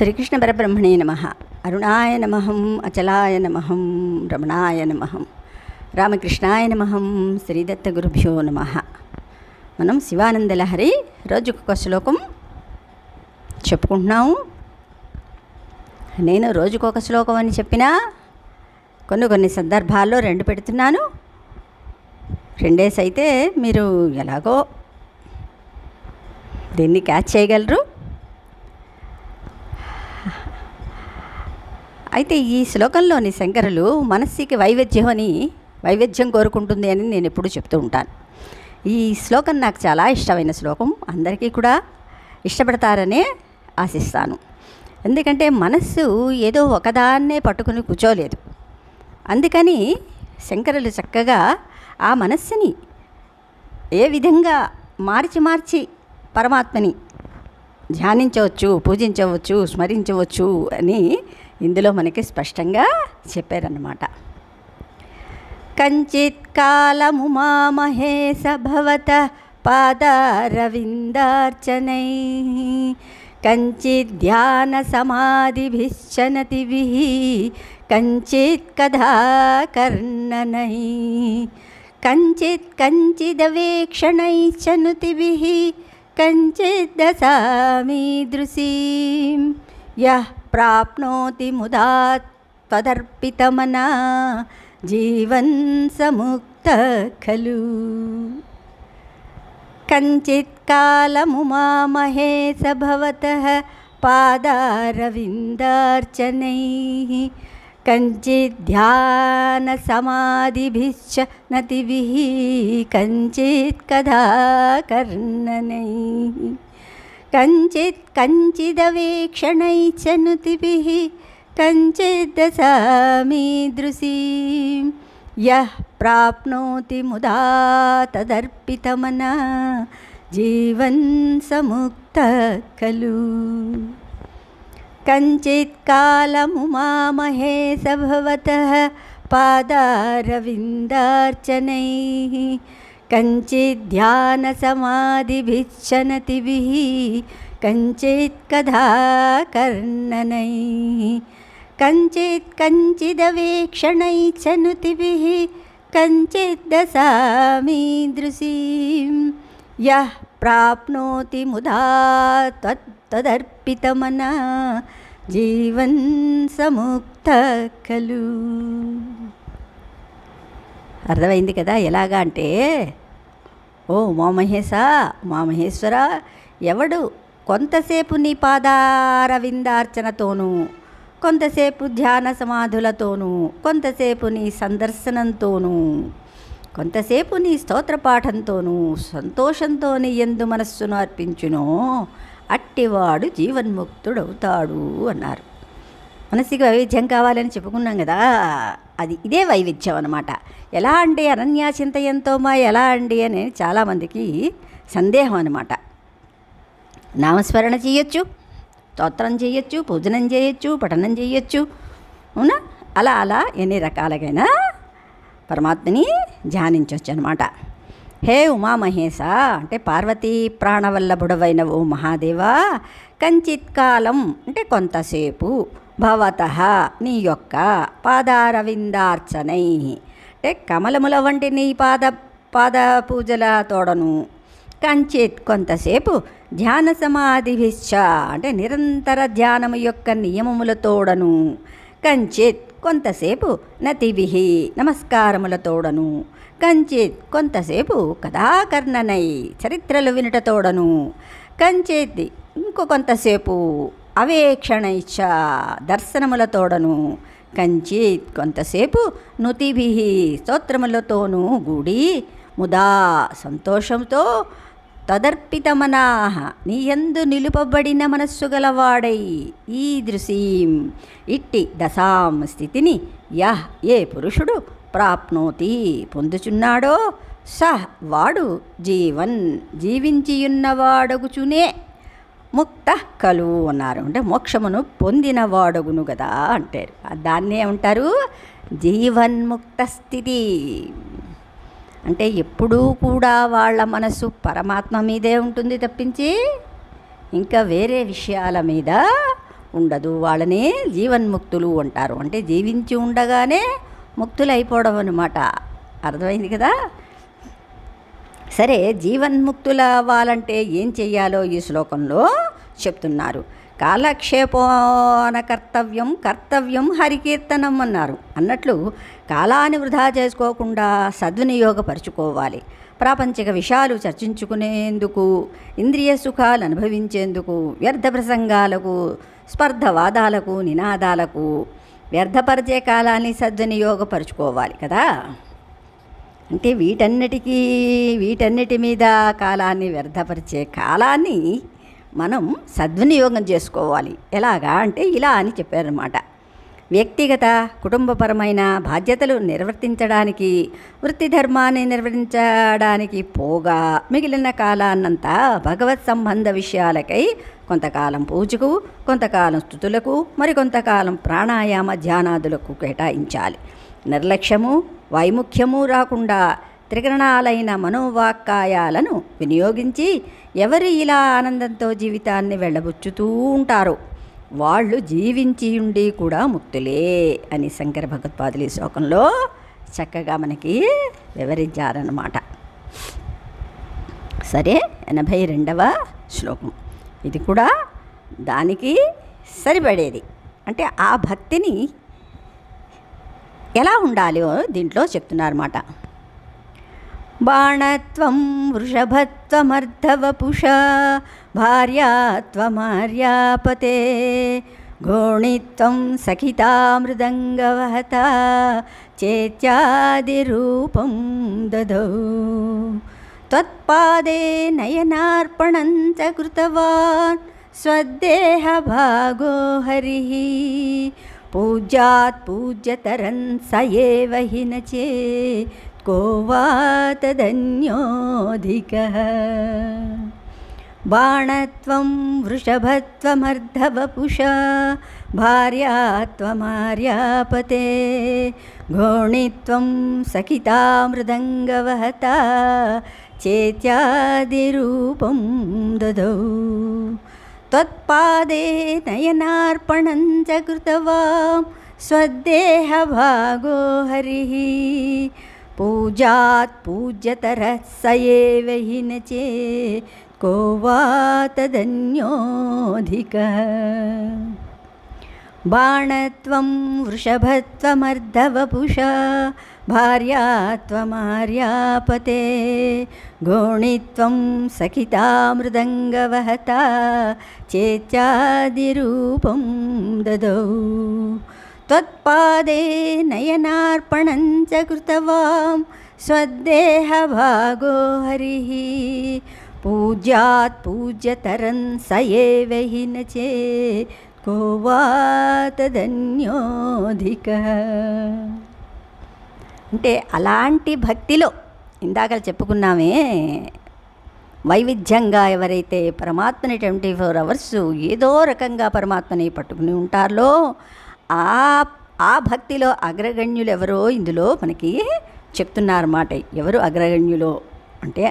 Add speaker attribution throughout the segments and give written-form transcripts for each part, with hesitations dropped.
Speaker 1: శ్రీకృష్ణ పరబ్రహ్మణే నమః. అరుణాయ నమః, అచలాయ నమః, రమణాయ నమః, రామకృష్ణాయ నమః, శ్రీదత్త గురుభ్యో నమః. మనం శివానందలహరి రోజుకొక శ్లోకం చెప్పుకుంటున్నాము. నేను రోజుకొక శ్లోకం అని చెప్పినా కొన్ని సందర్భాల్లో 2 పెడుతున్నాను. 2 అయితే మీరు ఎలాగో దీన్ని క్యాచ్ చేయగలరు. అయితే ఈ శ్లోకంలోని శంకరులు మనస్సుకి వైవిధ్యం కోరుకుంటుంది అని నేను ఎప్పుడూ చెప్తూ ఉంటాను. ఈ శ్లోకం నాకు చాలా ఇష్టమైన శ్లోకం. అందరికీ కూడా ఇష్టపడతారనే ఆశిస్తాను. ఎందుకంటే మనస్సు ఏదో ఒకదాన్నే పట్టుకుని కూర్చోలేదు. అందుకని శంకరులు చక్కగా ఆ మనస్సుని ఏ విధంగా మార్చి పరమాత్మని ధ్యానించవచ్చు, పూజించవచ్చు, స్మరించవచ్చు అని ఇందులో మనకి స్పష్టంగా చెప్పారన్నమాట. కంచిత్ కాలము మామహేస భవతః పాదారవిందార్చనై కంచిత్ ధ్యాన సమాధిభిశ్చనతిభిః కంచిత్ కథా కర్ణనై కంచిదవేక్షణైశ్చనుతిభిః కంచిద్ దశామీదృశీం యః ప్రాప్నోతి ముదా త్వదర్పితమనా జీవన్ సముక్తః ఖలు. కంచిత్ కాలము మామహేస భవతః పాదారవిందార్చనైః కంచిద్ ధ్యాన సమాధిభిశ్చ నతిభిః కంచిత్ కథా కర్ణనైః కంచిదవేక్షణైశ్చనుతిభిః కంచిద్ దశామీదృశీం యః ప్రాప్నోతి ముదా తదర్పితమనా జీవన్ సముక్తః ఖలు. కంచిత్ కాలము మామహేస భవతః పాదారవిందార్చనైః కంచిద్ ధ్యాన సమాధిభిశ్చనతిభిః కంచిత్ కథా కర్ణనైః కంచిదవేక్షణైశ్చనుతిభిః కంచిద్ దశామీదృశీం యః ప్రాప్నోతి ముదా తదర్పితమనా జీవన్ సముక్తః ఖలు. అర్థమైంది కదా? ఎలాగా అంటే, ఓ ఉమామహేశ్వర, ఎవడు కొంతసేపు నీ పాదారవిందార్చనతోనూ, కొంతసేపు ధ్యాన సమాధులతోనూ, కొంతసేపు నీ సందర్శనంతోనూ, కొంతసేపు నీ స్తోత్రపాఠంతోనూ సంతోషంతో నీ యందు మనస్సును అర్పించునో అట్టివాడు జీవన్ముక్తుడవుతాడు అన్నారు. మనసుకి వైవిధ్యం కావాలని చెప్పుకున్నాం కదా, ఇదే వైవిధ్యం అన్నమాట. ఎలా అంటే అనన్యాచింతయంతో ఎలా అండి అని చాలామందికి సందేహం అన్నమాట. నామస్మరణ చేయొచ్చు, స్తోత్రం చేయొచ్చు, పూజనం చేయొచ్చు, పఠనం చేయొచ్చు, అవునా? అలా ఎన్ని రకాలకైనా పరమాత్మని ధ్యానించవచ్చు అనమాట. హే ఉమామహేశ అంటే పార్వతీ ప్రాణవల్లభుడవైన ఓ మహాదేవా, కంచిత్ కాలం అంటే కొంతసేపు, భవతః నీ యొక్క పాదారవిందార్చనై అంటే కమలముల వంటి నీ పాద పూజల తోడను, కంచిత్ కొంతసేపు ధ్యాన సమాధిభిశ్చ అంటే నిరంతర ధ్యానము యొక్క నియమముల తోడను, కంచిత్ కొంతసేపు నతిభిః నమస్కారముల తోడను, కంచిత్ కొంతసేపు కథాకర్ణనై చరిత్రలు వినుట తోడను, కంచిత్ ఇంకో కొంతసేపు అవేక్షణైశ్చ దర్శనముల తోడను, కంచిత్ కొంతసేపు నుతిభిః స్తోత్రములతోనూ గూడి ముదా సంతోషంతో తదర్పితమనాః నీ యందు నిలుపబడిన మనస్సు గలవాడై ఈదృశీం ఇట్టి దశాం స్థితిని యః ఏ పురుషుడు ప్రాప్నోతి పొందుచున్నాడో సహ్ వాడు జీవన్ జీవించియున్నవాడగుచునే ముక్తః ఖలు అన్నారు. అంటే మోక్షమును పొందినవాడగును కదా అంటారు. దాన్నే ఉంటారు జీవన్ముక్త స్థితి. అంటే ఎప్పుడూ కూడా వాళ్ళ మనసు పరమాత్మ మీదే ఉంటుంది తప్పించి ఇంకా వేరే విషయాల మీద ఉండదు. వాళ్ళని జీవన్ముక్తులు అంటారు. అంటే జీవించి ఉండగానే ముక్తులు అయిపోవడం అన్నమాట. అర్థమైంది కదా. సరే, జీవన్ముక్తులు అవ్వాలంటే ఏం చెయ్యాలో ఈ శ్లోకంలో చెప్తున్నారు. కాలక్షేపణ కర్తవ్యం హరికీర్తనం అన్నారు. అన్నట్లు కాలాన్ని వృధా చేసుకోకుండా సద్వినియోగపరుచుకోవాలి. ప్రాపంచిక విషయాలు చర్చించుకునేందుకు, ఇంద్రియ సుఖాలు అనుభవించేందుకు, వ్యర్థ ప్రసంగాలకు, స్పర్ధవాదాలకు, నినాదాలకు వ్యర్థపరిచే కాలాన్ని సద్వినియోగపరుచుకోవాలి కదా. అంటే వీటన్నిటి మీద కాలాన్ని వ్యర్థపరిచే కాలాన్ని మనం సద్వినియోగం చేసుకోవాలి. ఎలాగా అంటే ఇలా అని చెప్పారన్నమాట. వ్యక్తిగత కుటుంబపరమైన బాధ్యతలు నిర్వర్తించడానికి, వృత్తి ధర్మాన్ని నిర్వహించడానికి పోగా మిగిలిన కాలాన్నంతా భగవత్ సంబంధ విషయాలకై కొంతకాలం పూజకు, కొంతకాలం స్తుతులకు, మరికొంతకాలం ప్రాణాయామ ధ్యానాదులకు కేటాయించాలి. నిర్లక్ష్యము, వైముఖ్యము రాకుండా త్రికరణాలైన మనోవాక్కాయాలను వినియోగించి ఎవరు ఇలా ఆనందంతో జీవితాన్ని వెళ్ళబుచ్చుతూ ఉంటారో వాళ్ళు జీవించి ఉండి కూడా ముక్తులే అని శంకర భగవత్పాదులు ఈ శ్లోకంలో చక్కగా మనకి వివరించారన్నమాట. సరే, 82వ శ్లోకం. ఇది కూడా దానికి సరిపడేది. అంటే ఆ భక్తిని ఎలా ఉండాలో దీంట్లో చెప్తున్నారన్నమాట. బాణత్వం వృషభత్వమర్ధవపుష భార్యాత్వమార్యాపతే ఘోణిత్వం సఖితామృదంగవహత చేత్యాదిరూపం దదౌ త్వత్పాదే నయనార్పణం చ కృతవాన్ స్వదేహభాగో హరిః పూజ్యాత్ పూజ్యతరం స ఏవ హి న చేత్ కో వా తదన్యోధికః. బాణత్వం వృషభత్వమర్ధవపుష భార్యాత్వమార్యాపతే ఘోణిత్వం సఖితామృదంగవహత చేత్యాదిరూపం దదౌ త్వత్పాదే నయనార్పణం చ కృతవాన్ స్వదేహభాగో హరిః పూజ్యాత్ పూజ్యతరః స ఏవ హి న చేత్ కో వా తదన్యోధికః. బాణత్వం వృషభత్వమర్ధవపుష భార్యాత్వమార్యాపతే ఘోణిత్వం సఖితామృదంగవహత చేత్యాదిరూపం దదౌ త్వత్పాదే నయనార్పణం చ కృతవాన్ స్వదేహభాగో హరిః పూజ్యాత్ పూజ్యతరం స ఏవ హి న చేత్ కో వా తదన్యోధికః. అంటే అలాంటి భక్తిలో ఇందాక చెప్పుకున్నామే, వైవిధ్యంగా ఎవరైతే పరమాత్మని 24 hours ఏదో రకంగా పరమాత్మని పట్టుకుని ఉంటారో ఆ భక్తిలో అగ్రగణ్యులు ఎవరో ఇందులో మనకి చెప్తున్నారన్నమాట. ఎవరు అగ్రగణ్యులో అంటే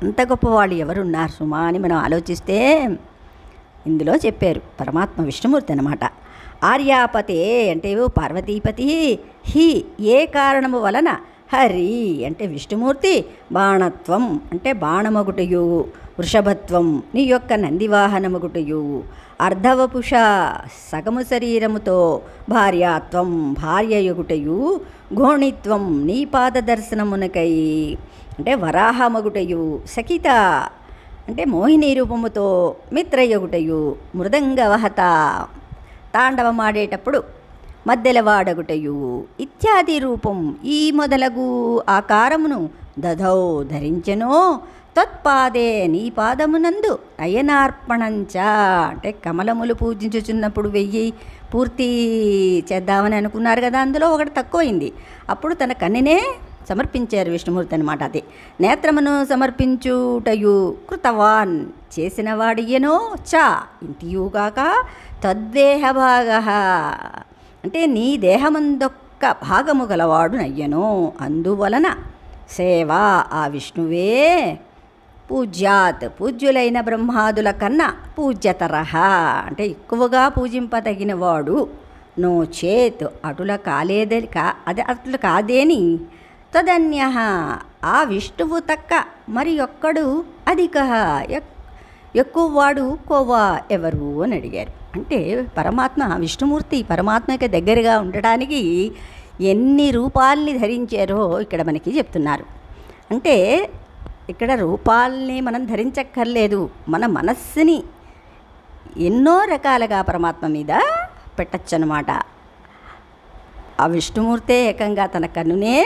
Speaker 1: అంత గొప్పవాళ్ళు ఎవరున్నారు సుమా అని మనం ఆలోచిస్తే ఇందులో చెప్పారు. పరమాత్మ విష్ణుమూర్తి అన్నమాట. ఆర్యాపతే అంటే పార్వతీపతి, హి ఏ కారణము వలన, హరి అంటే విష్ణుమూర్తి, బాణత్వం అంటే బాణమగుటయు, వృషభత్వం నీ యొక్క నందివాహనమగుటయు, అర్ధవపుష సగము శరీరముతో, భార్యాత్వం భార్యయొగుటయు, ఘోణిత్వం నీ పాదదర్శనమునకై అంటే వరాహమగుటయు, సఖిత అంటే మోహిని రూపముతో, మిత్రయొగుటయు, మృదంగవహత తాండవమాడేటప్పుడు మధ్యలవాడగుటయు, ఇత్యాది రూపం ఈ మొదలగు ఆకారమును దధౌ ధరించెనో, తత్పాదే నీ పాదమునందు నయనార్పణంచ అంటే కమలములు పూజించుచున్నప్పుడు 1000 పూర్తి చేద్దామని అనుకున్నారు కదా, అందులో ఒకటి తక్కువైంది. అప్పుడు తన కన్నినే సమర్పించారు విష్ణుమూర్తి అనమాట. అది నేత్రమును సమర్పించుటయు, కృతవాన్ చేసిన వాడియనో చ ఇంటియుగాక తద్దేహభాగ అంటే నీ దేహమందొక్క భాగము గలవాడు నయ్యను. అందువలన సేవ ఆ విష్ణువే పూజ్యాత్ పూజ్యులైన బ్రహ్మాదుల కన్నా పూజ్యతరహ అంటే ఎక్కువగా పూజింపదగిన వాడు. నో చేత్ అటుల అట్లు కాదేని తదన్య ఆ విష్ణువు తక్క మరి ఒక్కడు అధిక ఎక్కువవాడు కోవా ఎవరు అని అడిగారు. అంటే పరమాత్మ విష్ణుమూర్తి పరమాత్మకి దగ్గరగా ఉండడానికి ఎన్ని రూపాల్ని ధరించారో ఇక్కడ మనకి చెప్తున్నారు. అంటే ఇక్కడ రూపాల్ని మనం ధరించక్కర్లేదు, మన మనస్సుని ఎన్నో రకాలుగా పరమాత్మ మీద పెట్టచ్చన్నమాట. ఆ విష్ణుమూర్తే ఏకంగా తన కన్నునే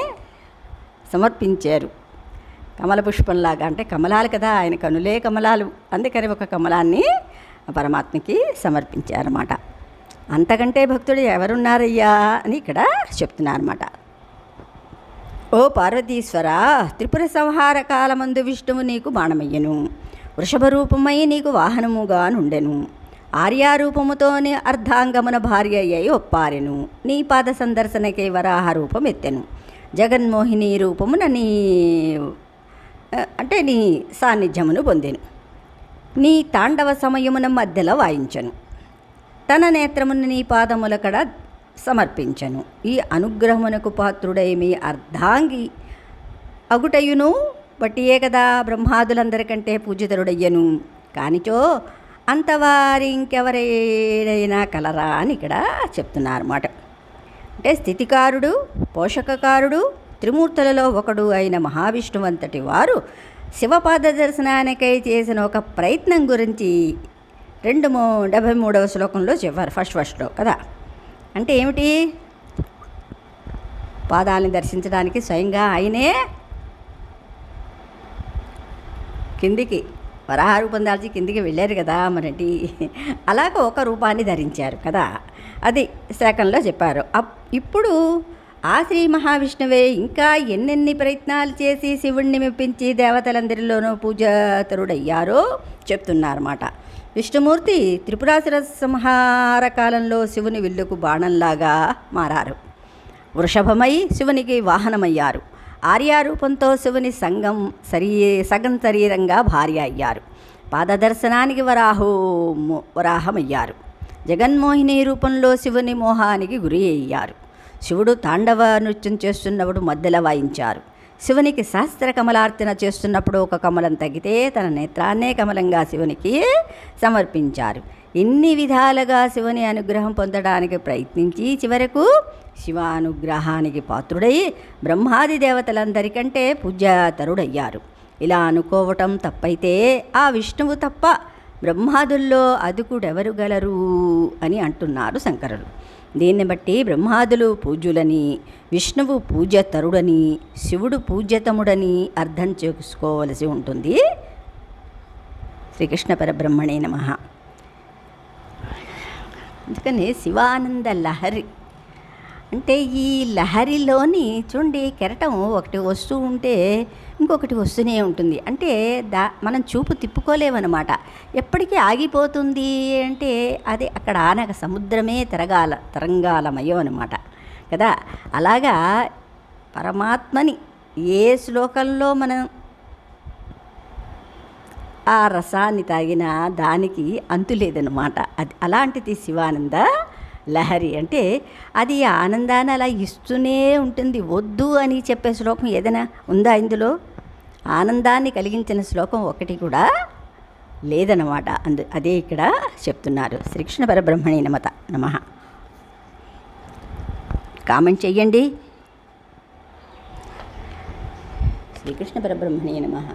Speaker 1: సమర్పించారు కమల పుష్పంలాగా. అంటే కమలాలు కదా, ఆయన కనులే కమలాలు, అందుకని ఒక కమలాన్ని పరమాత్మకి సమర్పించారన్నమాట. అంతకంటే భక్తుడు ఎవరున్నారయ్యా అని ఇక్కడ చెప్తున్నారన్నమాట. ఓ పార్వతీశ్వర, త్రిపుర సంహార కాలమందు విష్ణువు నీకు బాణమయ్యను, వృషభరూపమై నీకు వాహనముగా నుండెను, ఆర్యారూపముతోని అర్ధాంగమున భార్య అయ్యి ఒప్పారెను, నీ పాద సందర్శనకే వరాహ రూపం ఎత్తెను, జగన్మోహిని రూపమున నీ సాన్నిధ్యమును పొందెను, నీ తాండవ సమయమున మధ్యలో వాయించను, తన నేత్రమును నీ పాదముల కడ సమర్పించను, ఈ అనుగ్రహమునకు పాత్రుడై మీ అర్ధాంగి అగుటయును బట్టియే కదా బ్రహ్మాదులందరికంటే పూజితరుడయ్యను, కానిచో అంతవారి ఇంకెవరైనా కలరా అని ఇక్కడ చెప్తున్నారన్నమాట. అంటే స్థితికారుడు పోషకకారుడు త్రిమూర్తులలో ఒకడు అయిన మహావిష్ణువంతటి వారు శివపాద దర్శనానికై చేసిన ఒక ప్రయత్నం గురించి 273వ శ్లోకంలో చెప్పారు. ఫస్ట్లో కదా. అంటే ఏమిటి? పాదాలని దర్శించడానికి స్వయంగా ఆయనే కిందికి వరాహరూపం దాల్చి కిందికి వెళ్ళారు కదా మరంటి. అలాగ ఒక రూపాన్ని ధరించారు కదా, అది శాకంలో చెప్పారు. ఇప్పుడు ఆ శ్రీ మహావిష్ణువే ఇంకా ఎన్నెన్ని ప్రయత్నాలు చేసి శివుణ్ణి మెప్పించి దేవతలందరిలోనూ పూజాతరుడయ్యారో చెప్తున్నారన్నమాట. విష్ణుమూర్తి త్రిపురాసుర సంహార కాలంలో శివుని విల్లుకు బాణంలాగా మారారు, వృషభమై శివునికి వాహనమయ్యారు, ఆర్యారూపంతో శివుని సగం శరీరంగా భార్య అయ్యారు, పాదదర్శనానికి వరాహమయ్యారు, జగన్మోహిని రూపంలో శివుని మోహానికి గురి అయ్యారు, శివుడు తాండవ నృత్యం చేస్తున్నప్పుడు మధ్యలో వాయించారు, శివునికి సహస్ర కమలార్చన చేస్తున్నప్పుడు ఒక కమలం తగ్గితే తన నేత్రాన్నే కమలంగా శివునికి సమర్పించారు. ఇన్ని విధాలుగా శివుని అనుగ్రహం పొందడానికి ప్రయత్నించి చివరకు శివానుగ్రహానికి పాత్రుడై బ్రహ్మాది దేవతలందరికంటే పూజ్యతరుడయ్యారు. ఇలా అనుకోవటం తప్పైతే ఆ విష్ణువు తప్ప బ్రహ్మాదుల్లో అదుకుడెవరు గలరు అని అంటున్నారు శంకరులు. దీన్ని బట్టి బ్రహ్మాదులు పూజ్యులని, విష్ణువు పూజ్యతరుడని, శివుడు పూజ్యతముడని అర్థం చేసుకోవలసి ఉంటుంది. శ్రీకృష్ణ పరబ్రహ్మణే నమః. అందుకని శివానంద లహరి అంటే ఈ లహరిలోని చూడండి, కెరటం ఒకటి వస్తూ ఉంటే ఇంకొకటి వస్తూనే ఉంటుంది. అంటే మనం చూపు తిప్పుకోలేమన్నమాట, ఎప్పటికీ ఆగిపోతుంది. అంటే అది అక్కడ ఆనక సముద్రమే తరంగాలమయం అన్నమాట కదా. అలాగా పరమాత్మని ఏ శ్లోకంలో మనం ఆ రసాన్ని తాగినా దానికి అంతు లేదన్నమాట. అది అలాంటిది శివానంద లహరి. అంటే అది ఆనందాన్ని అలా ఇస్తూనే ఉంటుంది. వద్దు అని చెప్పే శ్లోకం ఏదైనా ఉందా ఇందులో? ఆనందాన్ని కలిగించిన శ్లోకం ఒకటి కూడా లేదన్నమాట. అదే ఇక్కడ చెప్తున్నారు. శ్రీకృష్ణ పరబ్రహ్మణే నమః. కామెంట్ చెయ్యండి. శ్రీకృష్ణ పరబ్రహ్మణే నమః.